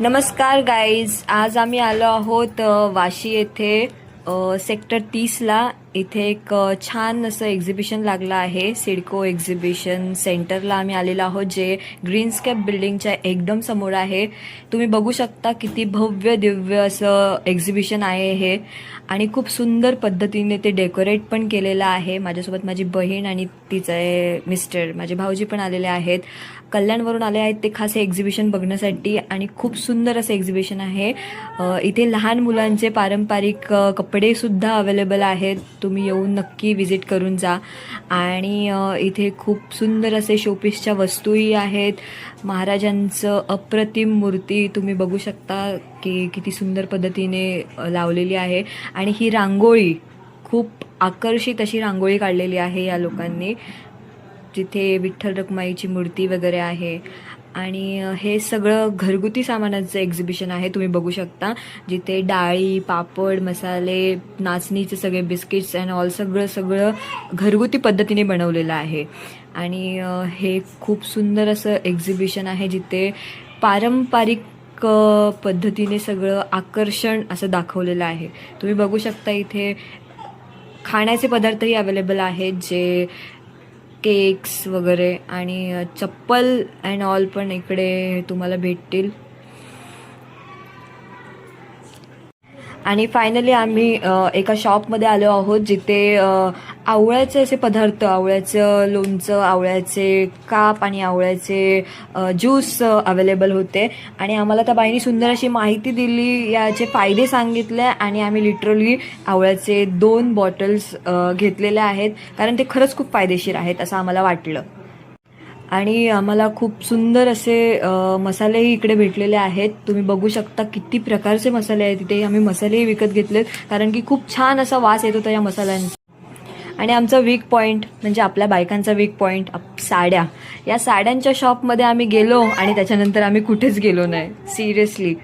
नमस्कार गाईज, आज आम्ही आलो आहोत वाशी येथे सेक्टर 30ला. इथे एक छान असं एक्झिबिशन लागलं आहे. सिडको एक्झिबिशन सेंटरला आम्ही आलेलो आहोत, जे ग्रीनस्केप बिल्डिंगच्या एकदम समोर आहे. तुम्ही बघू शकता किती भव्य दिव्य असं एक्झिबिशन आहे हे, आणि खूप सुंदर पद्धतीने ते डेकोरेट पण केलेलं आहे. माझ्यासोबत माझी बहीण आणि तिचे मिस्टर, माझे भाऊजी पण आलेले आहेत. कल्याणवरून आले आहेत ते खास हे एक्झिबिशन बघण्यासाठी, आणि खूप सुंदर असं एक्झिबिशन आहे. इथे लहान मुलांचे पारंपरिक कपडेसुद्धा अवेलेबल आहेत. तुम्ही येऊन नक्की विजिट करून जा. आणि इथे खूप सुंदर असे शोपीसच्या वस्तूही आहेत. महाराजांचं अप्रतिम मूर्ती तुम्ही बघू शकता की किती सुंदर पद्धतीने लावलेली आहे. आणि ही रांगोळी खूप आकर्षित अशी रांगोळी काढलेली आहे या लोकांनी, जिथे विठ्ठल रखुमाईची मूर्ती वगैरे आहे. आणि हे सगळं घरगुती सामानाचं एक्झिबिशन आहे. तुम्ही बघू शकता जिथे डाळी, पापड, मसाले, नाचणीचे सगळे बिस्किट्स अँड ऑल सगळं घरगुती पद्धतीने बनवलेलं आहे. आणि हे खूप सुंदर असं एक्झिबिशन आहे, जिथे पारंपरिक पद्धतीने सगळं आकर्षण असं दाखवलेलं आहे. तुम्ही बघू शकता इथे खाण्याचे पदार्थही अवेलेबल आहेत, जे केक्स वगैरे, आणि चप्पल अँड ऑल पण इकडे तुम्हाला भेटतील. आणि फायनली आम्ही एका शॉपमध्ये आलो आहोत, जिथे आवळ्याचे असे पदार्थ, आवळ्याचं लोणचं, आवळ्याचे काप आणि आवळ्याचे ज्यूस अवेलेबल होते. आणि आम्हाला त्या बाईंनी सुंदर अशी माहिती दिली, याचे फायदे सांगितले, आणि आम्ही लिटरली आवळ्याचे 2 बॉटल्स घेतलेले आहेत, कारण ते खरंच खूप फायदेशीर आहेत असं आम्हाला वाटलं. आणि आम्हाला खूप सुंदर असे मसालेही इकडे भेटलेले आहेत. तुम्ही बघू शकता किती प्रकारचे मसाले आहेत तिथे. आम्ही मसालेही विकत घेतलेत, कारण की खूप छान असा वास येत होता या मसाल्यांचा. आणि आमचा वीक पॉईंट म्हणजे आपल्या बायकांचा वीक पॉईंट साड्या. या साड्यांच्या शॉपमध्ये आम्ही गेलो, आणि त्याच्यानंतर आम्ही कुठेच गेलो नाही सिरियसली.